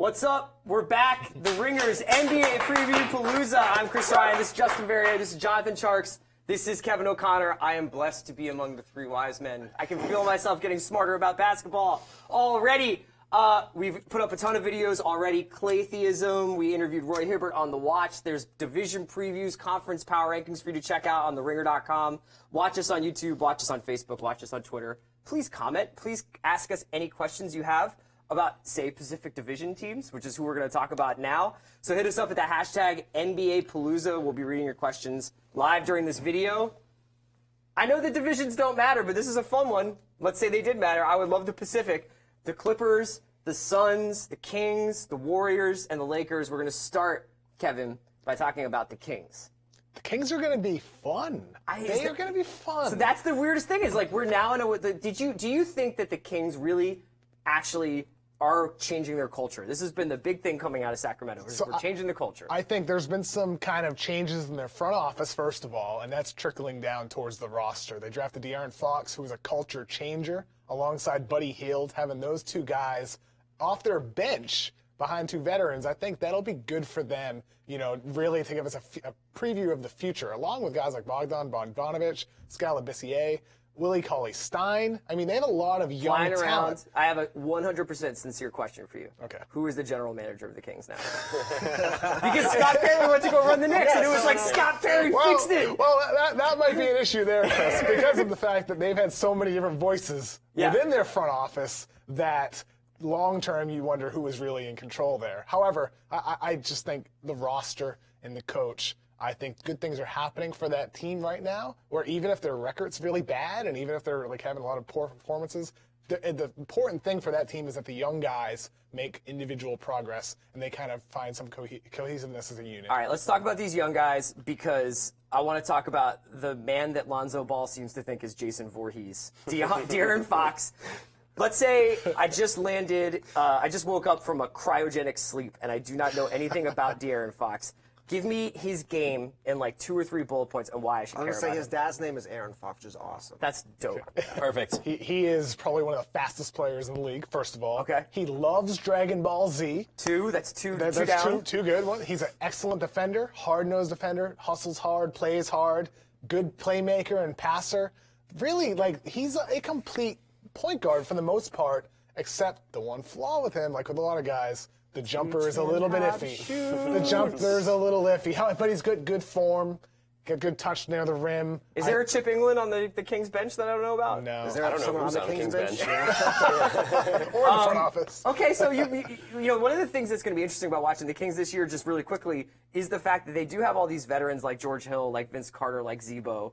What's up? We're back. The Ringers NBA Previewpalooza. I'm Chris Ryan. This is Justin Verrier. This is Jonathan Sharks. This is Kevin O'Connor. I am blessed to be among the three wise men. I can feel myself getting smarter about basketball already. We've put up a ton of videos already. Claytheism. We interviewed Roy Hibbert on The Watch. There's division previews, conference power rankings for you to check out on theringer.com. Watch us on YouTube. Watch us on Facebook. Watch us on Twitter. Please comment. Please ask us any questions you have about, say, Pacific Division teams, which is who we're going to talk about now. So hit us up at the hashtag NBA Palooza. We'll be reading your questions live during this video. I know the divisions don't matter, but this is a fun one. Let's say they did matter. I would love the Pacific. The Clippers, the Suns, the Kings, the Warriors, and the Lakers. We're going to start, Kevin, by talking about the Kings. The Kings are going to be fun. They are going to be fun. So that's the weirdest thing is, like, we're now in a... Do you think that the Kings really actually are changing their culture? This has been the big thing coming out of Sacramento. We're changing the culture. I think there's been some kind of changes in their front office, first of all, and that's trickling down towards the roster. They drafted De'Aaron Fox, who was a culture changer, alongside Buddy Hield. Having those two guys off their bench behind two veterans, I think that'll be good for them, you know, really to give us a preview of the future, along with guys like Bogdan Bogdanovic, Scala Bissier, Willie Cauley-Stein. I mean, they have a lot of young Flying around. talent. I have a 100% sincere question for you. Okay. Who is the general manager of the Kings now? Because Scott Perry went to go run the Knicks, and it was like Scott Perry fixed it. Well, that might be an issue there, Chris, because of the fact that they've had so many different voices within their front office that long-term you wonder who is really in control there. However, I just think the roster and the coach, I think good things are happening for that team right now, where even if their record's really bad and even if they're like having a lot of poor performances, the important thing for that team is that the young guys make individual progress and they kind of find some cohesiveness as a unit. All right, let's talk about these young guys because I want to talk about the man that Lonzo Ball seems to think is Jason Voorhees, De'Aaron Fox. Let's say I just landed, I just woke up from a cryogenic sleep and I do not know anything about De'Aaron Fox. Give me his game in like 2 or 3 bullet points and why I should care about him. I'm going to say his dad's name is Aaron Fox, which is awesome. That's dope. Perfect. He is probably one of the fastest players in the league, first of all. Okay. He loves Dragon Ball Z. That's two down. Two good. He's an excellent defender, hard-nosed defender, hustles hard, plays hard, good playmaker and passer. Really, like, he's a complete point guard for the most part, except the one flaw with him, like with a lot of guys, the jumper is a little bit iffy. The jumper is a little iffy, but he's good form, got good touch near the rim. Is there a Chip England on the Kings bench that I don't know about? No. Is there someone on the Kings bench? Or in the front office. Okay, so you know, one of the things that's going to be interesting about watching the Kings this year, just really quickly, is the fact that they do have all these veterans like George Hill, like Vince Carter, like Zebo.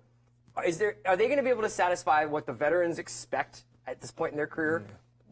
Are they going to be able to satisfy what the veterans expect at this point in their career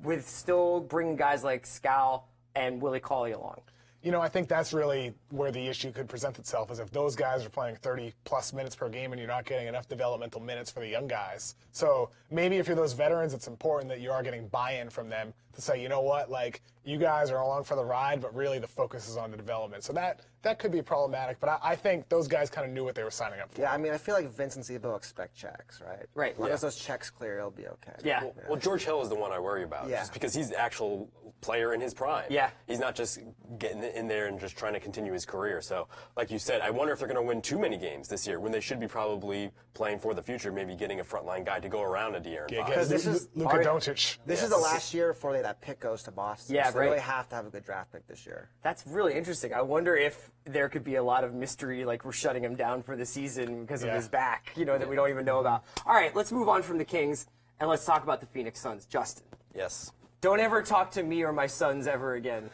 with still bringing guys like Scal and Willie Cauley along? You know, I think that's really where the issue could present itself, is if those guys are playing 30-plus minutes per game and you're not getting enough developmental minutes for the young guys. So maybe if you're those veterans, it's important that you are getting buy-in from them to say, you know what, like, you guys are along for the ride, but really the focus is on the development. So that could be problematic, but I think those guys kind of knew what they were signing up for. Yeah, I mean, I feel like Vince and Zebo expect checks, right? Right. As long as those checks clear, it'll be okay. Yeah. Well, George Hill is the one I worry about, just because he's the actual player in his prime. Yeah. He's not just getting in there and just trying to continue his career. So, like you said, I wonder if they're going to win too many games this year when they should be probably playing for the future, maybe getting a frontline guy to go around a De'Aaron Fox. Because this is Luka Doncic. This is the last year before that pick goes to Boston. Yeah, so they really have to have a good draft pick this year. That's really interesting. I wonder if there could be a lot of mystery, like we're shutting him down for the season because of his back, you know, that we don't even know about. All right, let's move on from the Kings, and let's talk about the Phoenix Suns. Justin. Yes. Don't ever talk to me or my sons ever again.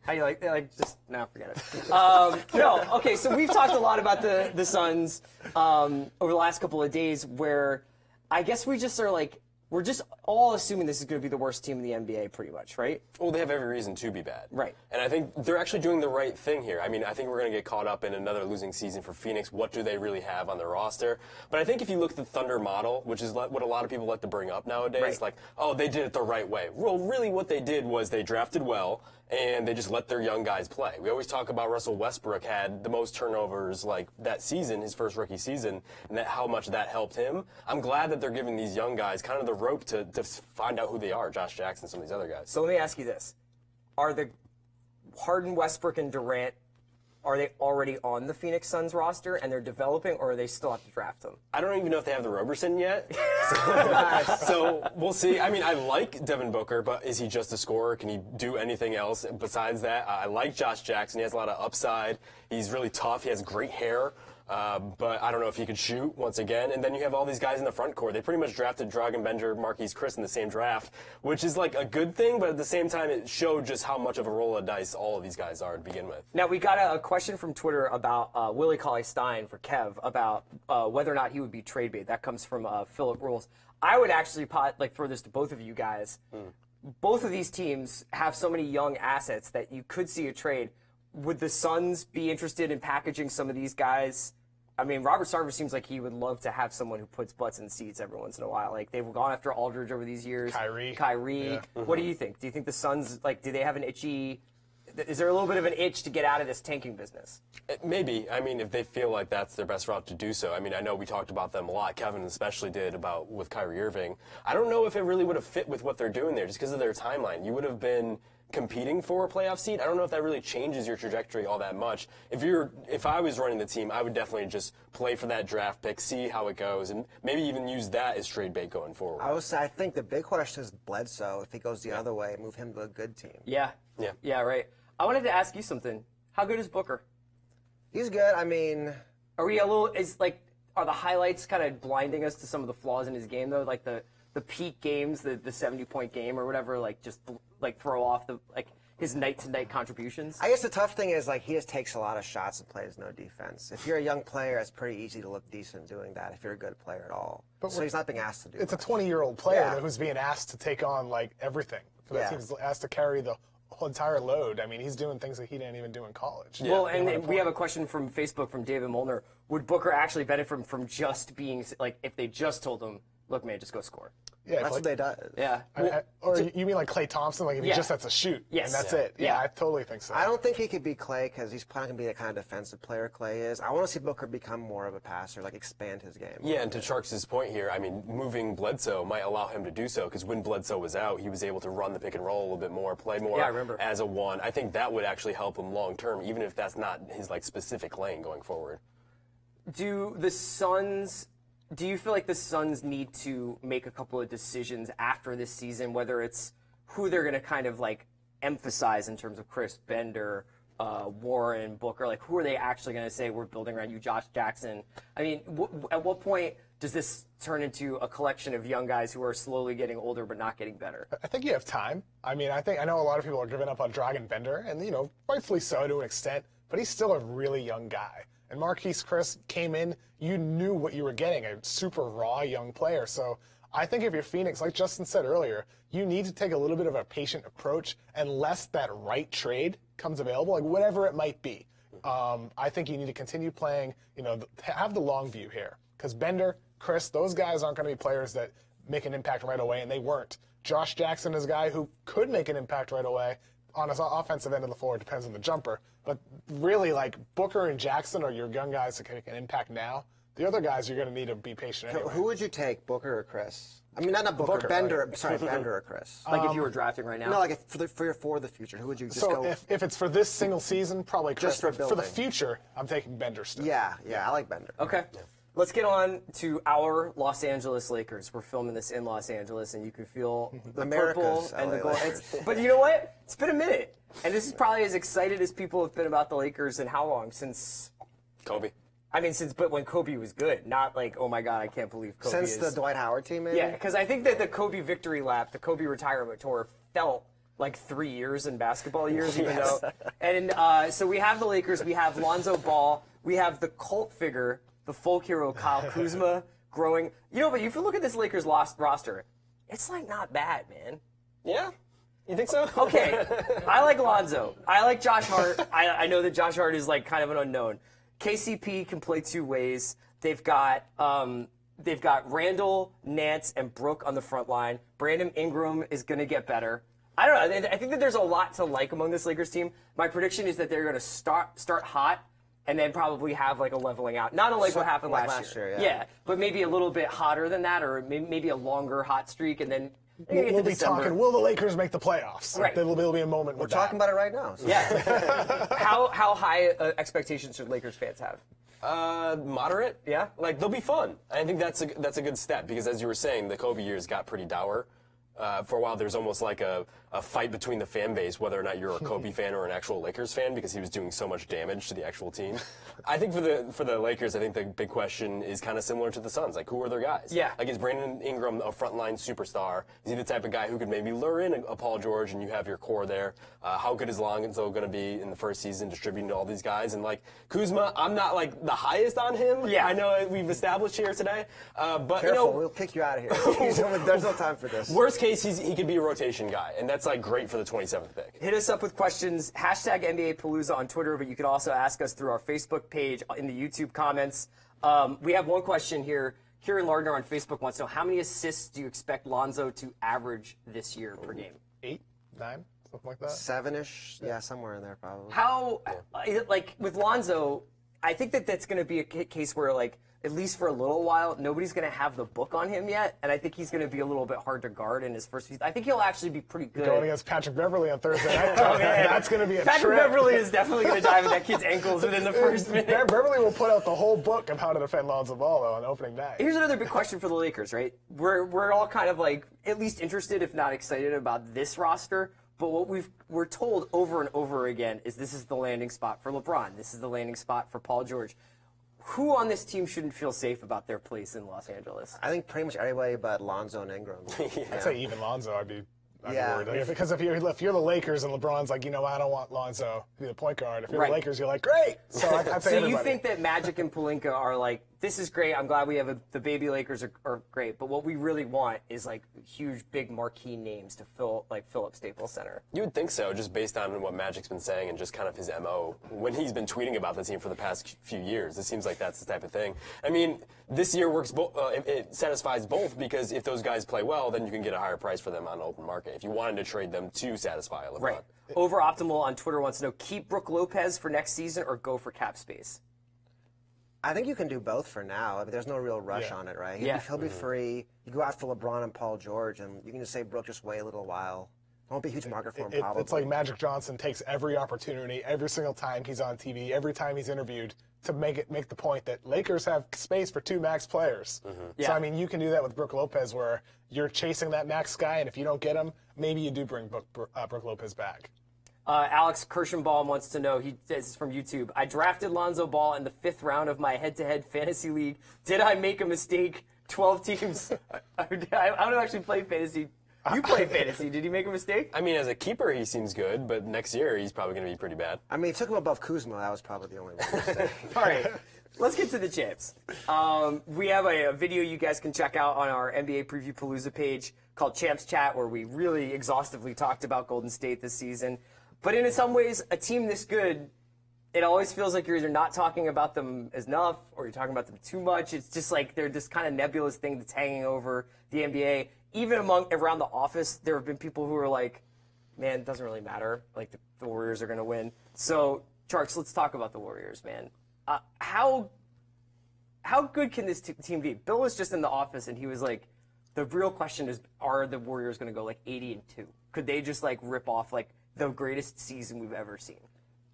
How you like just, no, forget it. No, okay, so we've talked a lot about the Suns over the last couple of days where I guess we just are like, we're just all assuming this is going to be the worst team in the NBA pretty much, right? Well, they have every reason to be bad. Right. And I think they're actually doing the right thing here. I mean, I think we're going to get caught up in another losing season for Phoenix. What do they really have on their roster? But I think if you look at the Thunder model, which is what a lot of people like to bring up nowadays, like, oh, they did it the right way. Well, really what they did was they drafted well, and they just let their young guys play. We always talk about Russell Westbrook had the most turnovers like that season, his first rookie season, and how much that helped him. I'm glad that they're giving these young guys kind of the rope to find out who they are, Josh Jackson, some of these other guys. So let me ask you this. Are the Harden, Westbrook, and Durant, are they already on the Phoenix Suns roster and they're developing, or are they still have to draft them? I don't even know if they have the Roberson yet. So we'll see. I mean, I like Devin Booker, but is he just a scorer? Can he do anything else besides that? I like Josh Jackson. He has a lot of upside. He's really tough. He has great hair. But I don't know if he could shoot once again. And then you have all these guys in the front court. They pretty much drafted Dragan Bender, Marquise Chris in the same draft, which is like a good thing, but at the same time, it showed just how much of a roll of dice all of these guys are to begin with. Now, we got a question from Twitter about Willie Cauley-Stein for Kev about whether or not he would be trade bait. That comes from Philip Rules. I would actually throw this to both of you guys. Both of these teams have so many young assets that you could see a trade. Would the Suns be interested in packaging some of these guys? I mean, Robert Sarver seems like he would love to have someone who puts butts in seats every once in a while. Like, they've gone after Aldridge over these years. Kyrie. Yeah. What do you think? Do you think the Suns, do they have an itchy... Is there a little bit of an itch to get out of this tanking business? Maybe. I mean, if they feel like that's their best route to do so. I mean, I know we talked about them a lot. Kevin especially did with Kyrie Irving. I don't know if it really would have fit with what they're doing there just because of their timeline. You would have been competing for a playoff seed. I don't know if that really changes your trajectory all that much. If I was running the team, I would definitely just play for that draft pick, see how it goes, and maybe even use that as trade bait going forward. I think the big question is Bledsoe. If he goes the other way, move him to a good team. Yeah, right. I wanted to ask you something. How good is Booker? He's good. I mean, are the highlights kind of blinding us to some of the flaws in his game though? Like the peak games, the 70-point game or whatever, throw off his night-to-night contributions? I guess the tough thing is, he just takes a lot of shots and plays no defense. If you're a young player, it's pretty easy to look decent doing that if you're a good player at all. So he's not being asked to do It's much. a 20-year-old player who's being asked to take on, everything. For that team, he's asked to carry the whole entire load. I mean, he's doing things that he didn't even do in college. Yeah. Well, and we have a question from Facebook from David Molnar. Would Booker actually benefit from just being, if they just told him, look, man, just go score? Yeah, that's what they do. Yeah. Or you mean like Klay Thompson? If he just has to shoot, and that's it. Yeah, I totally think so. I don't think he could be Klay because he's probably going to be the kind of defensive player Klay is. I want to see Booker become more of a passer, expand his game. Yeah, and to Charks' point here, I mean, moving Bledsoe might allow him to do so because when Bledsoe was out, he was able to run the pick and roll a little bit more, play more as a one. I think that would actually help him long term, even if that's not his specific lane going forward. Do you feel like the Suns need to make a couple of decisions after this season, whether it's who they're going to kind of emphasize in terms of Chris, Bender, Warren, Booker? Who are they actually going to say we're building around you, Josh Jackson? I mean, at what point does this turn into a collection of young guys who are slowly getting older but not getting better? I think you have time. I mean, I know a lot of people are giving up on Dragan Bender, and rightfully so to an extent, but he's still a really young guy. And Marquise Chris came in, you knew what you were getting, a super raw young player. So I think if you're Phoenix, like Justin said earlier, you need to take a little bit of a patient approach unless that right trade comes available, whatever it might be. I think you need to continue playing, have the long view here. Because Bender, Chris, those guys aren't going to be players that make an impact right away, and they weren't. Josh Jackson is a guy who could make an impact right away on his offensive end of the floor. It depends on the jumper. But really, Booker and Jackson are your young guys that can make an impact now. The other guys, you're going to need to be patient anyway. Who would you take, Booker or Chris? I mean, not Booker, Bender. Sorry, Bender or Chris. If you were drafting right now? No, for the future. Who would you just go? So if it's for this single season, probably Chris. Just for the future, I'm taking Bender still. Yeah, I like Bender. Okay. Yeah. Let's get on to our Los Angeles Lakers. We're filming this in Los Angeles, and you can feel the purple and the gold. But you know what? It's been a minute. And this is probably as excited as people have been about the Lakers in how long? Since Kobe. I mean, but when Kobe was good, not oh my God, I can't believe Kobe Since the Dwight Howard team, maybe? Yeah, because I think that the Kobe victory lap, the Kobe retirement tour, felt like 3 years in basketball years, even though. And so we have the Lakers, we have Lonzo Ball, we have the cult figure, the folk hero Kyle Kuzma growing. But if you look at this Lakers roster, it's not bad, man. Yeah? You think so? Okay. I like Lonzo. I like Josh Hart. I know that Josh Hart is kind of an unknown. KCP can play two ways. They've got Randall, Nance, and Brooke on the front line. Brandon Ingram is going to get better. I don't know. I think that there's a lot to like among this Lakers team. My prediction is that they're going to start hot and then probably have a leveling out. Not unlike what happened last year. Yeah, but maybe a little bit hotter than that, or maybe a longer hot streak, and then We'll be talking, will the Lakers make the playoffs? Right. There'll be a moment We're talking about it right now. So. Yeah. How high expectations should Lakers fans have? Moderate. Yeah? Like, they'll be fun. I think that's a good step because, as you were saying, the Kobe years got pretty dour. For a while, there's almost like a fight between the fan base, whether or not you're a Kobe fan or an actual Lakers fan, because he was doing so much damage to the actual team. I think for the Lakers, I think the big question is kind of similar to the Suns. Like, who are their guys? Yeah. Like, is Brandon Ingram a frontline superstar? Is he the type of guy who could maybe lure in a Paul George and you have your core there? How good is Lonzo going to be in the first season distributing to all these guys? And, like, Kuzma, I'm not, like, the highest on him. Yeah. I know we've established here today. But, Careful, we'll kick you out of here. There's no time for this. Worst case, he could be a rotation guy, and that's, like, great for the 27th pick. Hit us up with questions, hashtag NBA Palooza on Twitter, but you can also ask us through our Facebook page in the YouTube comments. We have one question here. Kieran Lardner on Facebook wants to know, how many assists do you expect Lonzo to average this year per game? 8, 9, something like that. 7-ish, yeah, somewhere in there probably. How, like, with Lonzo, I think that's going to be a case where, like, at least for a little while, nobody's going to have the book on him yet, and I think he's going to be a little bit hard to guard in his first season. I think he'll actually be pretty good. Going against Patrick Beverly on Thursday night. That's going to be a Patrick trip. Beverly is definitely going to dive in that kid's ankles within the first minute. Beverly will put out the whole book of how to defend Lonzo Ball, though, on opening night. Here's another big question for the Lakers, right? We're all kind of like at least interested, if not excited, about this roster. But what we're told over and over again is this is the landing spot for LeBron. This is the landing spot for Paul George. Who on this team shouldn't feel safe about their place in Los Angeles? I think pretty much everybody but Lonzo and Ingram. I'd say even Lonzo, I'd be Yeah. worried. Like, because if you're the Lakers and LeBron's like, I don't want Lonzo to be the point guard. If you're Right. the Lakers, you're like, great. So I'd say So everybody. you think that Magic and Pelinka are like, this is great. I'm glad we have the baby Lakers are great. But what we really want is like huge, big marquee names to fill up Staples Center. You would think so, just based on what Magic's been saying and just kind of his MO. When he's been tweeting about the team for the past few years, it seems like that's the type of thing. I mean, this year works both. It satisfies both because if those guys play well, then you can get a higher price for them on the open market. If you wanted to trade them to satisfy LeBron. Right. Over Optimal on Twitter wants to know, keep Brook Lopez for next season or go for cap space? I think you can do both for now. I mean, there's no real rush on it, right? He'll be free. You go after LeBron and Paul George, and you can just say, Brook, just wait a little while. It won't be a huge market for him, probably. It's like Magic Johnson takes every opportunity, every single time he's on TV, every time he's interviewed, to make the point that Lakers have space for 2 max players. So, I mean, you can do that with Brook Lopez where you're chasing that max guy, and if you don't get him, maybe you do bring Brook Lopez back. Alex Kirshenbaum wants to know, this is from YouTube, I drafted Lonzo Ball in the 5th round of my head-to-head fantasy league. Did I make a mistake? 12 teams. I don't actually play fantasy. You play fantasy. Did he make a mistake? I mean, as a keeper, he seems good, but next year he's probably going to be pretty bad. I mean, he took him above Kuzma. That was probably the only one to say. All right. Let's get to the champs. We have a video you guys can check out on our NBA Preview Palooza page called Champs Chat, where we really exhaustively talked about Golden State this season. But in some ways, a team this good, it always feels like you're either not talking about them enough or you're talking about them too much. It's just like they're this kind of nebulous thing that's hanging over the NBA. Even around the office, there have been people who are like, man, it doesn't really matter. Like, the Warriors are going to win. So, Charks, let's talk about the Warriors, man. How good can this team be? Bill was just in the office, and he was like, the real question is, are the Warriors going to go, like, 80-2? Could they just, like, rip off, like, the greatest season we've ever seen?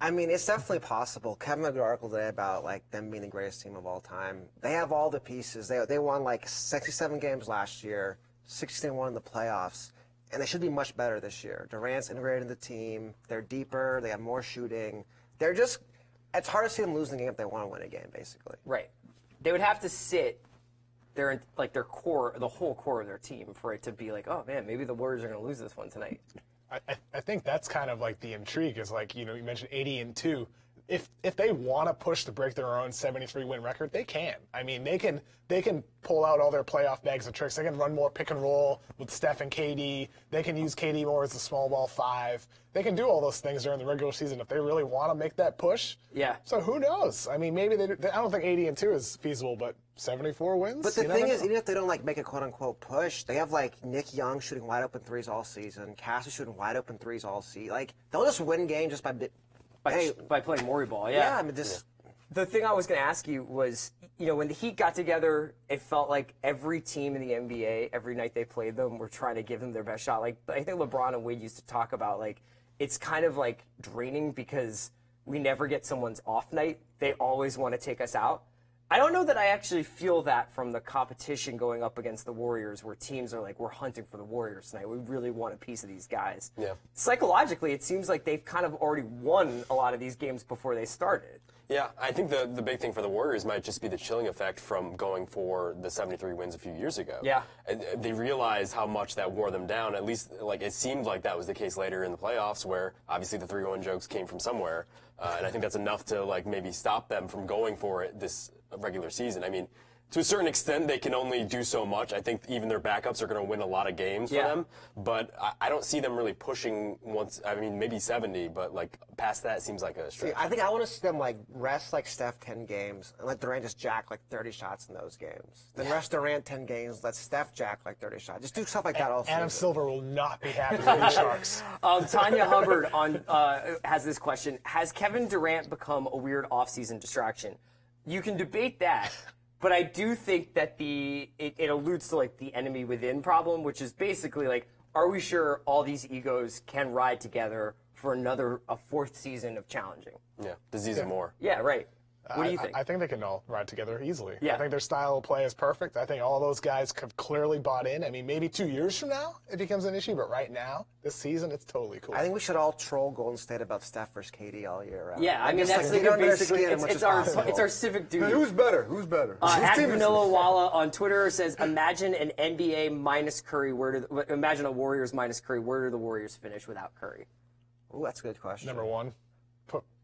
I mean, it's definitely possible. Kevin wrote an article today about like them being the greatest team of all time. They have all the pieces. They won like 67 games last year, 16-1 in the playoffs, and they should be much better this year. Durant's integrated in the team. They're deeper. They have more shooting. It's hard to see them losing a game if they want to win a game, basically. Right. They would have to sit their core, the whole core of their team, for it to be like, oh man, maybe the Warriors are going to lose this one tonight. I think that's kind of like the intrigue is like, you mentioned 80-2. If they want to push to break their own 73-win record, they can. I mean, they can pull out all their playoff bags of tricks. They can run more pick and roll with Steph and KD. They can use KD more as a small ball 5. They can do all those things during the regular season if they really want to make that push. Yeah. So who knows? I mean, maybe I don't think 80-2 is feasible, but 74 wins. But the thing is, even if they don't like make a quote-unquote push, they have like Nick Young shooting wide open threes all season, Cass is shooting wide open threes all season. Like they'll just win games just by playing Morey ball. yeah. I mean, The thing I was going to ask you was, you know, when the Heat got together, it felt like every team in the NBA, every night they played them, were trying to give them their best shot. Like, I think LeBron and Wade used to talk about, like, it's kind of like draining because we never get someone's off night. They always want to take us out. I don't know that I actually feel that from the competition going up against the Warriors, where teams are like, we're hunting for the Warriors tonight. We really want a piece of these guys. Yeah. Psychologically, it seems like they've kind of already won a lot of these games before they started. Yeah, I think the big thing for the Warriors might just be the chilling effect from going for the 73 wins a few years ago. Yeah. They realized how much that wore them down. At least, like, it seemed like that was the case later in the playoffs, where obviously the 3-1 jokes came from somewhere. And I think that's enough to, like, maybe stop them from going for it this regular season. I mean, to a certain extent, they can only do so much. I think even their backups are going to win a lot of games for them. But I don't see them really pushing once. I mean, maybe 70, but like past that seems like a stretch. See, I think I want to see them like rest like Steph 10 games and let Durant just jack like 30 shots in those games. Then rest Durant 10 games, let Steph jack like 30 shots. Just do stuff like that all Adam season. Silver will not be happy with the Sharks. Tanya Hubbard has this question. Has Kevin Durant become a weird offseason distraction? You can debate that. But I do think that it alludes to like the enemy within problem, which is basically like, are we sure all these egos can ride together for a fourth season of challenging? Yeah, disease and more. Yeah, right. What do you think? I think they can all ride together easily. Yeah. I think their style of play is perfect. I think all those guys have clearly bought in. I mean, maybe 2 years from now it becomes an issue, but right now, this season, it's totally cool. I think we should all troll Golden State about Steph versus KD all year round. Yeah, I mean, just, that's like, like get under their basically, skin as much it's as possible. our civic duty. Who's better? Who's better? At Vanilla Walla on Twitter says, imagine an NBA minus Curry. Imagine a Warriors minus Curry. Where do the Warriors finish without Curry? Ooh, that's a good question. Number one.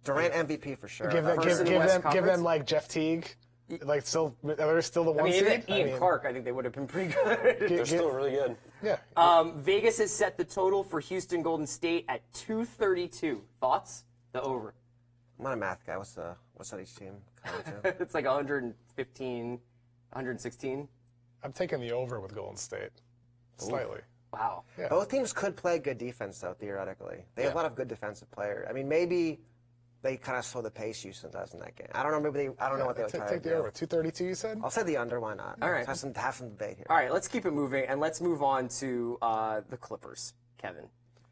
Durant MVP for sure. Give them like Jeff Teague. Like, they're still the one I mean, seed. even Ian Clark, I think they would have been pretty good. They're still really good. Yeah. Vegas has set the total for Houston Golden State at 232. Thoughts? The over. I'm not a math guy. What's that each team coming to? It's like 115, 116. I'm taking the over with Golden State. Slightly. Wow. Yeah. Both teams could play good defense, though, theoretically. They have a lot of good defensive players. I mean, maybe they kind of slow the pace Houston does in that game. I don't know. I don't know what they would try to Take do. the over. 232, you said? I'll say the under. Why not? All right. Have some debate here. All right, let's keep it moving, and let's move on to the Clippers, Kevin.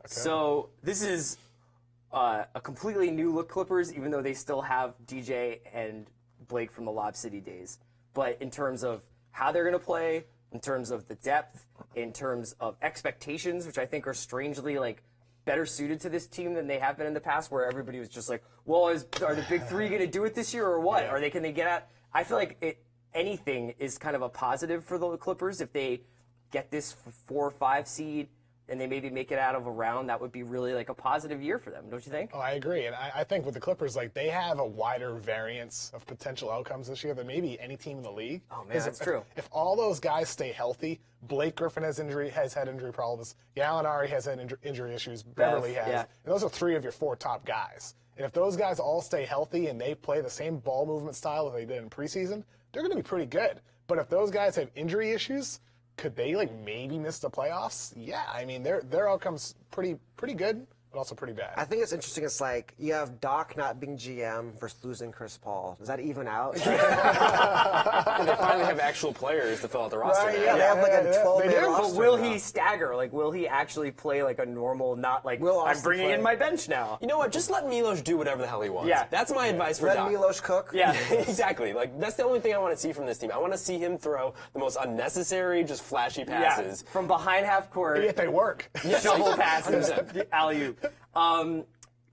So this is a completely new look Clippers, even though they still have DJ and Blake from the Lob City days. But in terms of how they're going to play, in terms of the depth, in terms of expectations, which I think are strangely like better suited to this team than they have been in the past, where everybody was just like, well, are the big three going to do it this year or what? Yeah. Can they get out? I feel like anything is kind of a positive for the Clippers. If they get this 4 or 5 seed and they maybe make it out of a round, that would be really like a positive year for them, don't you think? Oh, I agree. And I think with the Clippers, like, they have a wider variance of potential outcomes this year than maybe any team in the league. Oh, man, that's true. If all those guys stay healthy, Blake Griffin has had injury problems. Gallinari has had injury issues. Beverly has. Yeah. And those are 3 of your 4 top guys. And if those guys all stay healthy and they play the same ball movement style that they did in preseason, they're going to be pretty good. But if those guys have injury issues, could they like maybe miss the playoffs? Yeah, I mean their outcome's pretty good, but also pretty bad. I think it's interesting. It's like you have Doc not being GM versus losing Chris Paul. Does that even out? And they finally have actual players to fill out the roster. Right, now. yeah, they have like a 12-man roster. But will he stagger? Like, will he actually play like a normal, not like, I'm bringing in my bench now? You know what? Just let Milos do whatever the hell he wants. Yeah. That's my advice for Let Doc. Milos cook. Yeah. Exactly. Like, that's the only thing I want to see from this team. I want to see him throw the most unnecessary, just flashy passes. From behind half court. If they work. Double passes. Alley-oop.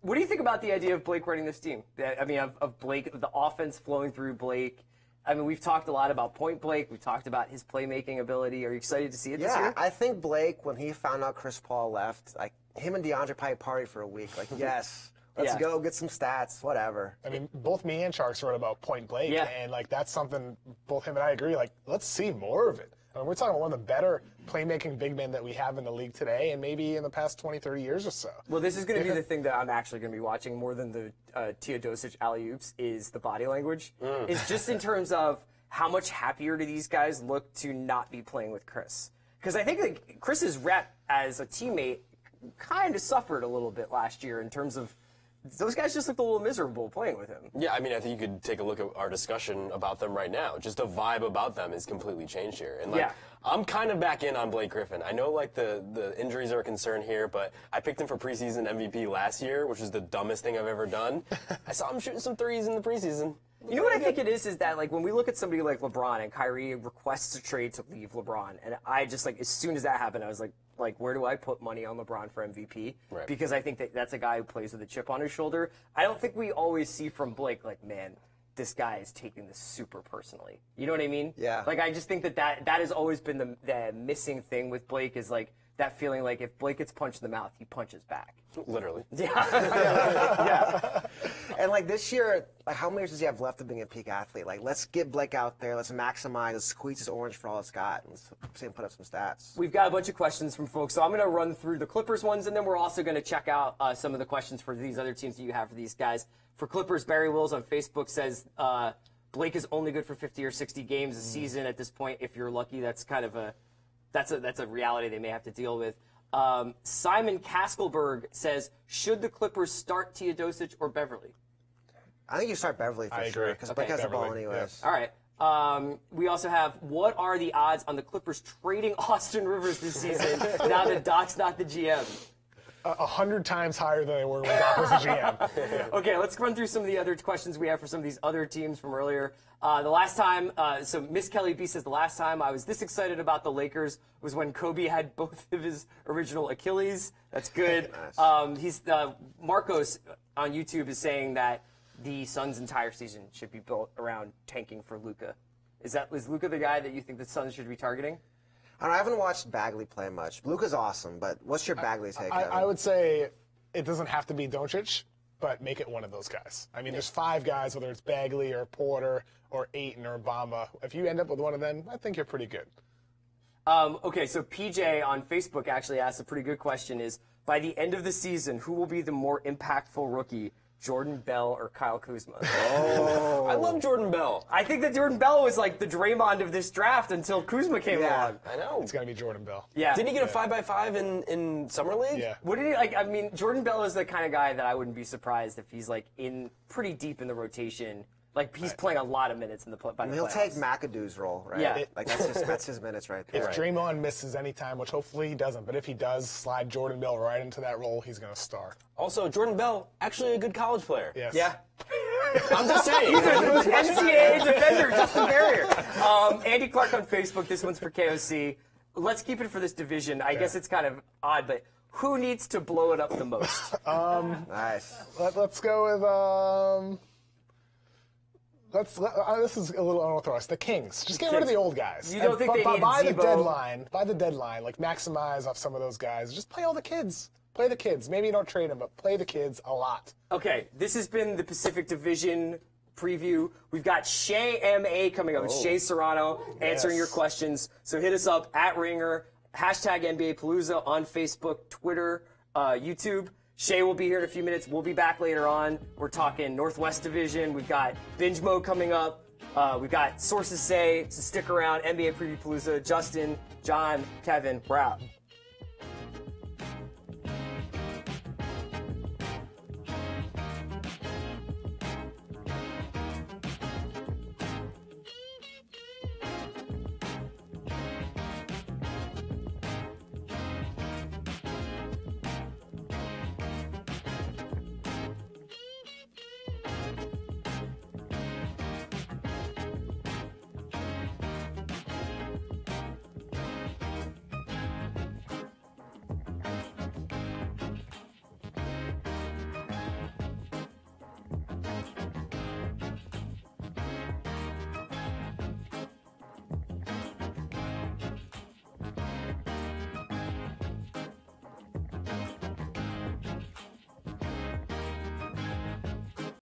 What do you think about the idea of Blake running this team? I mean, of Blake, the offense flowing through Blake. I mean, we've talked a lot about Point Blake. We've talked about his playmaking ability. Are you excited to see it this year? Yeah, I think Blake, when he found out Chris Paul left, like him and DeAndre probably partied for a week. Like, yes, let's go get some stats, whatever. I mean, both me and Sharks wrote about Point Blake, and like that's something both him and I agree. Like, let's see more of it. I mean, we're talking about one of the better playmaking big men that we have in the league today and maybe in the past 20, 30 years or so. Well, this is going to be the thing that I'm actually going to be watching more than the Teodosic alley-oops is the body language. It's just in terms of how much happier do these guys look to not be playing with Chris. Because I think like, Chris's rep as a teammate kind of suffered a little bit last year in terms of those guys just looked a little miserable playing with him. Yeah, I mean, I think you could take a look at our discussion about them right now. Just the vibe about them is completely changed here. And, like, I'm kind of back in on Blake Griffin. I know, like, the injuries are a concern here, but I picked him for preseason MVP last year, which is the dumbest thing I've ever done. I saw him shooting some threes in the preseason. You know what I think it is that, like, when we look at somebody like LeBron and Kyrie requests a trade to leave LeBron, and I just, like, as soon as that happened, I was like, where do I put money on LeBron for MVP? Right. Because I think that's a guy who plays with a chip on his shoulder. I don't think we always see from Blake, like, man, this guy is taking this super personally. You know what I mean? Yeah. Like, I just think that has always been the missing thing with Blake is, like, that feeling like if Blake gets punched in the mouth, he punches back. Literally. Yeah. And, like, this year, like, how many years does he have left of being a peak athlete? Like, let's get Blake out there. Let's maximize. Let's squeeze his orange for all it's got. And let's see him put up some stats. We've got a bunch of questions from folks, so I'm going to run through the Clippers ones, and then we're also going to check out some of the questions for these other teams that you have for these guys. For Clippers, Barry Wills on Facebook says Blake is only good for 50 or 60 games a season at this point. If you're lucky, that's kind of that's a reality they may have to deal with. Simon Kaskelberg says, should the Clippers start Teodosic or Beverly? I think you start Beverly for sure because Blake has the ball anyways. Yeah. All right. We also have, what are the odds on the Clippers trading Austin Rivers this season now that Doc's not the GM? 100 times higher than they were when Doc was the GM. Okay, let's run through some of the other questions we have for some of these other teams from earlier. The last time, so Miss Kelly B says, the last time I was this excited about the Lakers was when Kobe had both of his original Achilles. That's good. Nice. Marcos on YouTube is saying that the Suns' entire season should be built around tanking for Luka. Is Luka the guy that you think the Suns should be targeting? I haven't watched Bagley play much. Luka's awesome, but what's your Bagley take? I would say it doesn't have to be Doncic, but make it one of those guys. I mean, there's 5 guys, whether it's Bagley or Porter or Ayton or Bamba. If you end up with one of them, I think you're pretty good. Okay, so PJ on Facebook actually asked a pretty good question is, by the end of the season, who will be the more impactful rookie, Jordan Bell or Kyle Kuzma? Oh, I love Jordan Bell. I think that Jordan Bell was like the Draymond of this draft until Kuzma came along. I know. It's going to be Jordan Bell. Yeah. Didn't he get a 5x5 in Summer League? Yeah. What did he like? I mean, Jordan Bell is the kind of guy that I wouldn't be surprised if he's like in pretty deep in the rotation. Like he's playing a lot of minutes in the by the He'll take playoffs. McAdoo's role, right? Yeah. Like that's his minutes right there. If Draymond misses any time, which hopefully he doesn't, but if he does slide Jordan Bell right into that role, he's going to star. Also, Jordan Bell, actually a good college player. Yes. Yeah. I'm just saying. He's a NCAA defender, Justin Barrier. Andy Clark on Facebook. This one's for KOC. Let's keep it for this division. I guess it's kind of odd, but who needs to blow it up the most? Nice. Let's go with this is a little unorthodox. The Kings. Just get rid of the old guys. You don't think they need by Zebo? By the deadline, like maximize off some of those guys. Just play all the kids. Play the kids. Maybe you don't trade them, but play the kids a lot. Okay, this has been the Pacific Division preview. We've got Shay M.A. coming up. It's Shay Serrano answering your questions. So hit us up at Ringer, hashtag NBA Palooza on Facebook, Twitter, YouTube. Shay will be here in a few minutes. We'll be back later on. We're talking Northwest Division. We've got Binge Mode coming up. We've got Sources Say, so stick around. NBA Preview Palooza. Justin, John, Kevin, we're out.